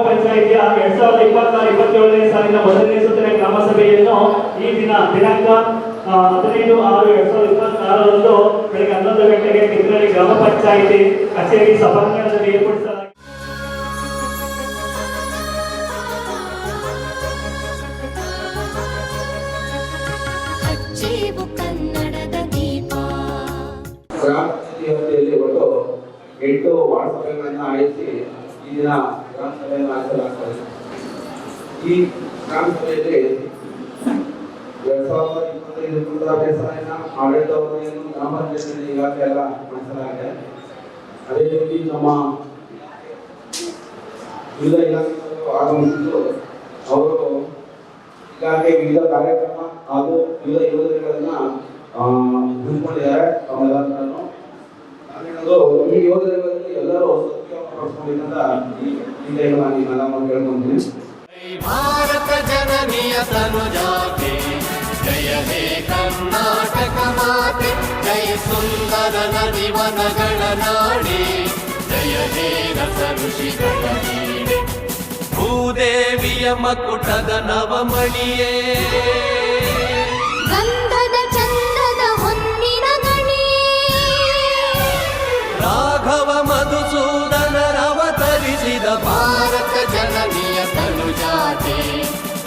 ಪಂಚಾಯಿತಿಯ 2026-27ನೇ ಸಾಲಿನ ಮೊದಲನೇ ಸುತ್ತಿನ ಗ್ರಾಮ ಸಭೆಯನ್ನು ಈ ದಿನಾಂಕ 15/6/2026 ಬೆಳಗ್ಗೆ 11 ಗಂಟೆಗೆ ಕಿತ್ತೂರು ಗ್ರಾಮ ಪಂಚಾಯಿತಿ ಕಚೇರಿ ಸಭಾಂಗಣದಲ್ಲಿ ಏರ್ಪಡಿಸಲಾಗಿದೆ. ಗ್ರಾಮ ಪಂಚಾಯಿತಿಯಲ್ಲಿ ಒಟ್ಟು 8 ವಾರ್ಡ್ ಸಭೆಗಳನ್ನು ಆಯೋಜಿಸಿ ಈ ದಿನ ಗ್ರಾಮ ಸಭೆಯನ್ನು ಆಚರಿಸಲಾಗುತ್ತದೆ. ಈ ಗ್ರಾಮ ಸಭೆಯಲ್ಲಿ 2025 ಬೇಸಾಯನ ಆಡಳಿತವನ್ನು ಗ್ರಾಮ ಪಂಚಾಯತಿಯಲ್ಲಿ ಈಗಾಗಲೇ ಎಲ್ಲ ಮಾಡಿಸಲಾಗಿದೆ. ಅದೇ ರೀತಿ ನಮ್ಮ ವಿವಿಧ ಇಲಾಖೆಗಳು ಆಗಮಿಸಿದ್ದು ಅವರು ಈಗಾಗಲೇ ವಿವಿಧ ಕಾರ್ಯಕ್ರಮ ಹಾಗೂ ವಿವಿಧ ಯೋಜನೆಗಳನ್ನ ಹಮ್ಮಿಕೊಂಡಿದ್ದಾರೆ. ತಮ್ಮೆಲ್ಲರನ್ನು ಈ ಯೋಜನೆಗಳಲ್ಲಿ ಎಲ್ಲರೂ ಸತ್ಯಪಡಿಸಿಕೊಳ್ಳುವುದರಿಂದ ನಾನು ಕೇಳ್ಕೊಂತೀನಿ. ಭಾರತ ಜನನಿಯ ತನುಜಾತೆ ಜಯ ಹೇ ಕರ್ನಾಟಕ ಮಾತೆ, ಜಯ ಸುಂದರ ನದಿ ವನಗಳ ನಾಡಿ, ಜಯ ಹೇ ರಸ ಋಷಿಗಳ ನೀಡೆ, ಭೂದೇವಿಯ ಮಕುಟದ ನವಮಣಿಯೇ, ಗಂಧದ ಚಂದದ ಹೊನ್ನಿನ ಗಣಿಯೇ, ರಾಘವ ಮಧುಸೂದನರವತರಿಸಿದ ಭಾರತ ಜನನಿಯ ತನುಜಾತೆ,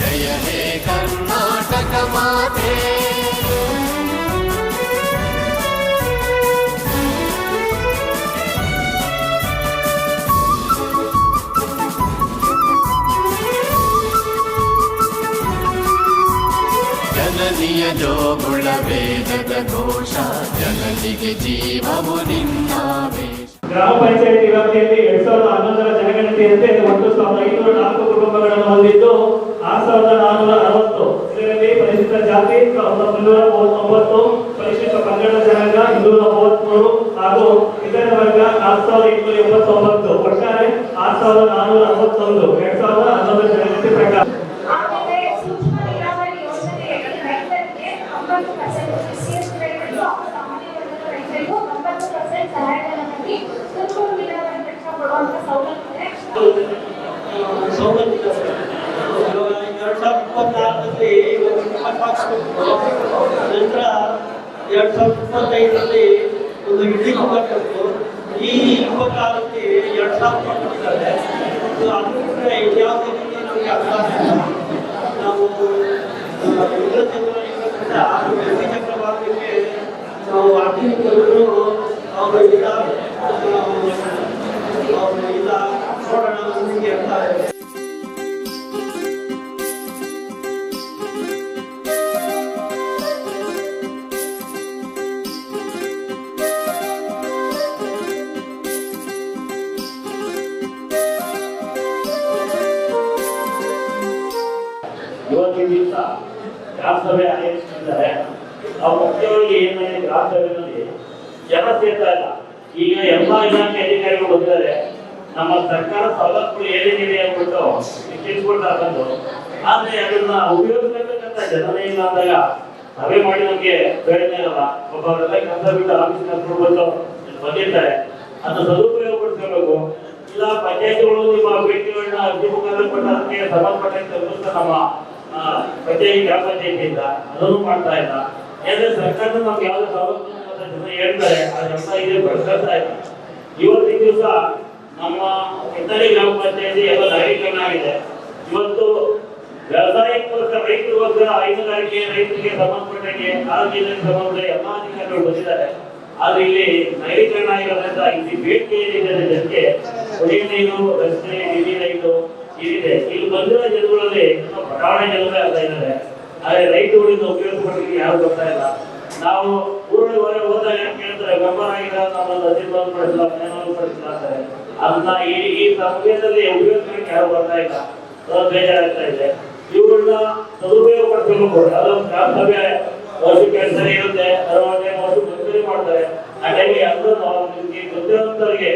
ಜಯ ಹೇ ಕರ್ನಾಟಕ ಮಾತೆ. ಜನನಿಯ ಜೋಗುಳ ವೇದದ ಘೋಷ, ಜನನಿಗೆ ಜೀವವು ನಿನ್ನಾವೇಶ. ಗ್ರಾಮ ಪಂಚಾಯಿತಿ ವ್ಯಾಪ್ತಿಯಲ್ಲಿ 2011ರ ಜನಗಣತಿಯಂತೆ ಒಟ್ಟು 1504 ಕುಟುಂಬಗಳನ್ನು ಹೊಂದಿದ್ದು 6460 ಇದರಲ್ಲಿ ಪರಿಶಿಷ್ಟ ಜಾತಿ 339, ಪರಿಶಿಷ್ಟ ಪಂಗಡ ಜನಾಂಗ 233 ಹಾಗೂ ಇತರ ವರ್ಗ 4889. ಒಟ್ಟಾರೆ 6461 2011ರ ಜನಗಣತಿ ಪ್ರಕಾರ. ನಂತರ 2025ರಲ್ಲಿ ಒಂದು ಇಡೀ ಕೊಟ್ಟು ಈ 26ರಲ್ಲಿ 2000 ಕೊಟ್ಟಿದ್ದಾರೆ. ಅದು ಕೂಡ ಯಾವುದೇ ರೀತಿ ನಮಗೆ ಅರ್ಥ ಆಗಿಲ್ಲ. ನಾವು ಚಕ್ರವಾದಕ್ಕೆ ನಾವು ಆರ್ಥಿಕರು ಅವರು ಇಲ್ಲ ನೋಡೋಣ ನಮಗೆ ಅರ್ಥ ಆಗಿದೆ. ಇವತ್ತಿನ ದಿವಸ ಗ್ರಾಮ ಸಭೆ ಆಯೋಜಿಸಿದ್ದಾರೆ. ನಾವು ಮುಖ್ಯವಾಗಿ ಏನಾಗಿದೆ, ಗ್ರಾಮ ಸಭೆಯಲ್ಲಿ ಜನ ಸೇರ್ತಾ ಇಲ್ಲ. ಈಗ ಎಲ್ಲ ಇಲಾಖೆ ಅಧಿಕಾರಿಗಳು ಬಂದಿದ್ದಾರೆ. ನಮ್ಮ ಸರ್ಕಾರ ಸವಲತ್ತುಗಳು ಏನೇನಿದೆ ಅಂದ್ಬಿಟ್ಟು ತಿಳಿಸ್ಕೊಡ್ತಾ ಬಂದು, ಆದ್ರೆ ಅದನ್ನ ಉಪಯೋಗಿಸಬೇಕಂತ ಜನನೇ ಇಲ್ಲ ಅಂದಾಗ ಸಭೆ ಮಾಡಿ ನಮ್ಗೆ ಪ್ರಯೋಜನ ಇರಲ್ಲ. ಒಬ್ಬರೆಲ್ಲ ಕೆಲಸ ಬಿಟ್ಟು ಆಫೀಸ್ ಕರ್ಕೊಂಡು ಬಂದು ಬಂದಿರ್ತಾರೆ. ಅದನ್ನ ಸದುಪಯೋಗ ಪಡಿಸ್ಕೋಬೇಕು. ಇಲ್ಲ ಪಂಚಾಯತಿಗಳು ನಿಮ್ಮ ಬೇಡಿಕೆಗಳನ್ನ ಅರ್ಜಿ ಮುಖಾಂತರ ಕೊಟ್ಟು ಅದಕ್ಕೆ ಸಂಬಂಧಪಟ್ಟಂತೆ ನಮ್ಮ ಪಂಚಾಯತಿ ಗ್ರಾಮ ಪಂಚಾಯತಿಯಿಂದ ಅದನ್ನು ಮಾಡ್ತಾ ಇಲ್ಲ. ಯಾಕಂದ್ರೆ ಸರ್ಕಾರದ ನಮ್ಗೆ ಯಾವ್ದು ಸವಲತ್ತು ಜನ ಹೇಳ್ತಾರೆ ಅದೆಲ್ಲ ಇದೆ ಬಳಸ್ತಾ ಇಲ್ಲ. ಇವತ್ತಿನ ದಿವಸ ನಮ್ಮ ಇತರೆ ಗ್ರಾಮ ಪಂಚಾಯತಿ ಎಲ್ಲ ನವೀಕರಣ ಆಗಿದೆ. ಇವತ್ತು ವ್ಯವಸಾಯಕ್ಕೋಸ್ಕರ ರೈತರಿಗೋಸ್ಕರ ಹೈನುಗಾರಿಕೆ ರೈತರಿಗೆ ಸಂಬಂಧಪಟ್ಟಂಗೆ ಆರೋಗ್ಯಕ್ಕೆ ಸಂಬಂಧಪಟ್ಟ ಎಲ್ಲ ಅಧಿಕಾರಿಗಳು ಬಂದಿದ್ದಾರೆ. ಆದ್ರೆ ಇಲ್ಲಿ ನವೀಕರಣ ಆಗಿರೋದ್ರಿಂದ ಇಲ್ಲಿ ಬೇಡಿಕೆ ಏನಿದೆ ಜನಕ್ಕೆ ಕುಡಿಯುವ ನೀರು, ರಸ್ತೆ, ನಿಧಿ ರೈಲು ಇದಿದೆ. ಇಲ್ಲಿ ಬಂದಿರೋ ಜನಗಳಲ್ಲಿ ಬಡಾವಣೆ ಜನರೇ ಆಗ್ತಾ ಇದ್ದಾರೆ. ಆದ್ರೆ ರೈತರುಗಳಿಂದ ಉಪಯೋಗ ಪಡಲಿಕ್ಕೆ ಯಾರು ಬರ್ತಾ ಇಲ್ಲ. ನಾವು ಊರಲ್ಲಿ ಹೊರ ಹೋದಾಗ ಏನ್ ಕೇಳ್ತಾರೆ, ಮೆಂಬರ್ ಆಗಿಲ್ಲ, ನಮ್ಮನ್ನು ಅಧಿಕಾರಿ ಪಡಿಸಿಲ್ಲ, ಮನೆಯನ್ನು ಪಡಿಸಿಲ್ಲ ಅಂತಾರೆ. ಅದನ್ನ ಈ ಸಮಯದಲ್ಲಿ ಉಪಯೋಗಿಸಲಿಕ್ಕೆ ಯಾರು ಬರ್ತಾ ಇಲ್ಲ. ಬೇಜಾರಾಗ್ತಾ ಇದೆ. ಇವುಗಳನ್ನ ಸದುಪಯೋಗ ಪಡಿಸಬೇಕು. ಅದೊಂದು ಗ್ರಾಮ ಸಭೆ ವರ್ಷಕ್ಕೆ 2 ಸರಿ ಇರುತ್ತೆ. 60ನೇ ವರ್ಷಕ್ಕೆ 1 ಸರಿ ಮಾಡ್ತಾರೆ. ಆ ಟೈಮಿಗೆ ಎಲ್ಲರೂ ಗೊತ್ತಿರೋಂಥವ್ರಿಗೆ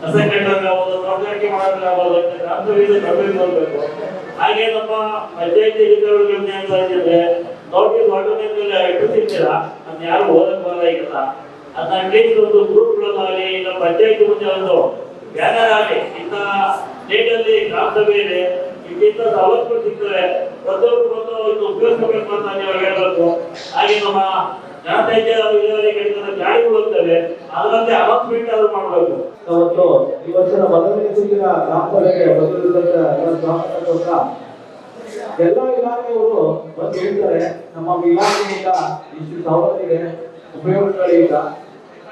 ಅಸಂಘಟನೆಗಾಗೋದು, ತೋಟಗಾರಿಕೆ ಮಾಡೋದಾಗೋದು ಗ್ರಾಮ ಸಭೆಯಿಂದ ನೋಡ್ಬೇಕು. ಹಾಗೆ ನಮ್ಮ ಪಂಚಾಯತಿ ಅಧಿಕಾರಿಗಳಿಗೆ ಅಂತ ಹೇಳಿದ್ರೆ ನೋಟಿಸ್ ವಾಟರ್ನಲ್ಲಿ ಇಟ್ಟಿರ್ತೀರಾ, ಅದನ್ನ ಯಾರು ಓದಕ್ ಬರಲ್ಲ. ಅದನ್ನ ಅಟ್ಲೀಸ್ಟ್ ಒಂದು ಗ್ರೂಪ್ಗಳಲ್ಲಾಗಲಿ ಇಲ್ಲ ಪಂಚಾಯತಿ ಮುಂದೆ ಒಂದು ಬ್ಯಾನರ್ ಆಗಲಿ ಇಂಥ ನೇಗಲ್ಲಿ ಗ್ರಾಮ ಸಭೆ ಇದೆ, ಇಂಥ ಸವಲತ್ತುಗಳು ಸಿಗ್ತವೆ, ಪ್ರತಿಯೊಬ್ಬರು ಬಂದು ಇದು ಉಪಯೋಗಿಸಬೇಕು ಅಂತ ನೀವು ಹೇಳಬೇಕು. ಹಾಗೆ ನಮ್ಮ ಜನಸಂಖ್ಯೆ ಇಳುವರಿ ಕಡಿಮೆ ಗಾಡಿಗಳು ಹೋಗ್ತವೆ, ಅದರಂತೆ ಅನೌನ್ಸ್ಮೆಂಟ್ ಆದ್ರೂ ಮಾಡಬೇಕು. ಅವತ್ತು ಈ ವರ್ಷದ ಮೊದಲನೇ ಸುತ್ತಿನ ಗ್ರಾಮ ಸಭೆಗೆ ಬಂದಿರುವಂತ ಎಲ್ಲ ಇಲಾಖೆಯವರು ಬಂದು ಹೇಳ್ತಾರೆ, ನಮ್ಮ ಇಲಾಖೆಯಿಂದ ಇಷ್ಟು ಸವಲತ್ತಿದೆ, ಉಪಯೋಗಗಳಿಲ್ಲ.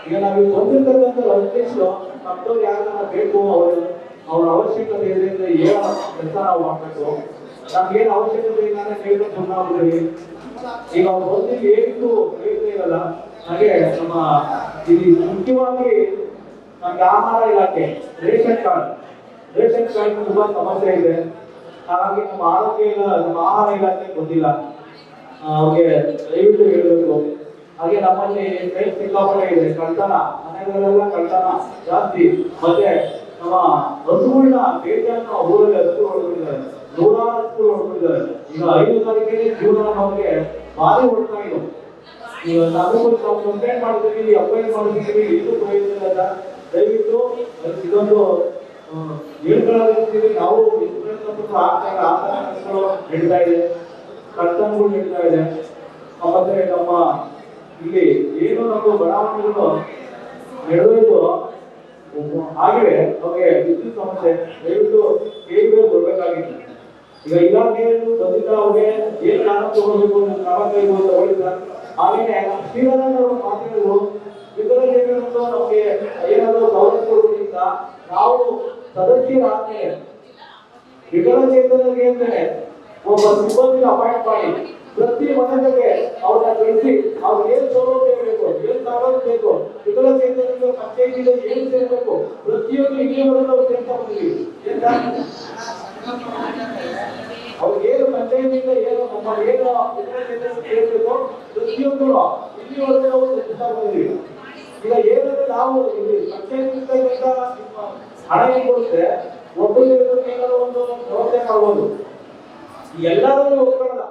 ಈಗ ನಾವು ಬಂದಿರ್ತಕ್ಕಂಥ ಅಧ್ಯಕ್ಷರು ನಮ್ದು ಯಾರನ್ನ ಬೇಕು, ಅವ್ರ ಅವಶ್ಯಕತೆ ಇದೆ ಅಂದ್ರೆ ಏನೋ ಕೆಲಸ ನಾವು ಮಾಡ್ಬೇಕು. ನಮ್ಗೇನು ಅವಶ್ಯಕತೆ ಇಲ್ಲ ಅಂದ್ರೆ ಕೇಳಿದ್ರೆ ಸುಮ್ಮನಾಗ್ಬಿಡ್ರಿ. ಈಗ ಅವ್ರು ಬಂದು ಹೇಳಿದ್ದು ಹೇಳ್ತಾ ಇರಲ್ಲ. ಹಾಗೆ ನಮ್ಮ ಇಲ್ಲಿ ಮುಖ್ಯವಾಗಿ ನಮ್ಗೆ ಆಹಾರ ಇಲಾಖೆ ರೇಷನ್ ಕಾರ್ಡ್ ತುಂಬಾ ಸಮಸ್ಯೆ ಇದೆ. ಹಾಗಾಗಿ ನಮ್ಮ ಆಹಾರ ಇಲಾಖೆ ಗೊತ್ತಿಲ್ಲ, ಅವ್ರಿಗೆ ದಯವಿಟ್ಟು ಹೇಳಬೇಕು. ಹಾಗೆ ನಮ್ಮಲ್ಲಿ ಸಿಕ್ಕಾಪಟ್ಟೆ ಇದೆ, ಕಳ್ತನ, ಮನೆಗಳೆಲ್ಲ ಕಳ್ತನ ಜಾಸ್ತಿ. ಮತ್ತೆ ನಮ್ಮ ಹಸುಗಳನ್ನ ಬೇಜಾನ ಊರಲ್ಲಿ ಹಸುಗಳು ಹೊಡ್ಕೊಂಡಿದ್ದಾರೆ, ನೂರಾರು ಹಸುಗಳು ಹೊಡ್ಕೊಂಡಿದ್ದಾರೆ. ಈಗ 5 ತಾರೀಕಿಗೆ ಜೀವನ ನಮಗೆ ಭಾರಿ ಹೊಡ್ತಾ ಇದ್ದು. ಈಗ ನಾವು ಕಂಪ್ಲೇಂಟ್ ಮಾಡ್ತೀವಿ, ಅಪ್ಲೈ ಮಾಡ್ತೀವಿ, ಇದು ಪ್ರಯೋಜನ. ದಯವಿಟ್ಟು ಇದೊಂದು ಹೇಳ್ಕೊಳ್ಳೋದಿರ್ತೀವಿ. ನಾವು ಆತಂಕಗಳು ನಡೀತಾ ಇದೆ, ಕರ್ತನಗಳು ನಡೀತಾ ಇದೆ. ಮತ್ತೆ ನಮ್ಮ ಇಲ್ಲಿ ಏನು ನಮ್ಮ ಬಡಾವಣೆಗಳು ನಡೆದೋಯ್ತು ಆಗಿವೆ, ನಮಗೆ ವಿದ್ಯುತ್ ಸಮಸ್ಯೆ. ದಯವಿಟ್ಟು ಕೇಳಿದ್ರೆ ಬರ್ಬೇಕಾಗಿತ್ತು. ಈಗ ಇಲಾಖೆಯನ್ನು ಬಂದಿದ್ದ ಅವ್ರಿಗೆ ಏನ್ ಕಾರಣ ತಗೊಳ್ಬೇಕು, ಕ್ರಮ ಕೈಗೊಳ್ಳುವ ತಗೊಳ್ಳಿದ್ದಾರೆ. ಹಾಗೇನೆ ಶ್ರೀರಾಮನವರು ಮಾತಿಗಳು ವಿಕಲಚೇತನರು ನಮಗೆ ಏನಾದರೂ ಸವಲತ್ತು ಕೊಡುವುದರಿಂದ ನಾವು ಸದಸ್ಯರಾದ್ಮೇಲೆ ವಿಕಲಚೇತನರಿಗೆ ಅಂತಾನೆ ಒಬ್ಬ ಸಿಬ್ಬಂದಿ ಅಪಾಯಿಂಟ್ ಮಾಡಿ ಪ್ರತಿ ಮನೆಗೆ ಅವ್ರನ್ನ ಕಳಿಸಿ ಅವ್ರಿಗೆ ಏನ್ ಸೌಲಭ್ಯ ಬೇಕು, ಏನ್ ಸವಲತ್ತು ಬೇಕು, ವಿಕಲಚೇತನರಿಗೆ ಪಂಚಾಯತಿಗೆ ಏನು ಸೇರ್ಬೇಕು, ಪ್ರತಿಯೊಂದು ಇಲ್ಲಿವರೆಗೂ ಅವ್ರು ಸೇರ್ತಾ ಬಂದಿವಿ. ಅವ್ರಿಗೆ ಏನು ಪಂಚಾಯತಿಯಿಂದ ಏನು ನಮ್ಮ ಏನು ವಿಕಲಚೇತನರಿಗೆ ಸೇರ್ಬೇಕು, ಪ್ರತಿಯೊಂದು ಇಲ್ಲಿವರೆಗೂ ನಾವು ಸೇರ್ತಾ ಬಂದಿವಿ. ಈಗ ಏನಂದ್ರೆ ನಾವು ಇಲ್ಲಿ ಪಂಚಾಯತಿಯಿಂದ ಹಣ ಏನ್ ಕೊಡುತ್ತೆ, ಒಬ್ಬರಿಗೆ ಏನಾದ್ರು ಒಂದು ವ್ಯವಸ್ಥೆ ಮಾಡ್ಬೋದು. ಎಲ್ಲರೂ ಒಪ್ಕೊಳ್ಳಲ್ಲ.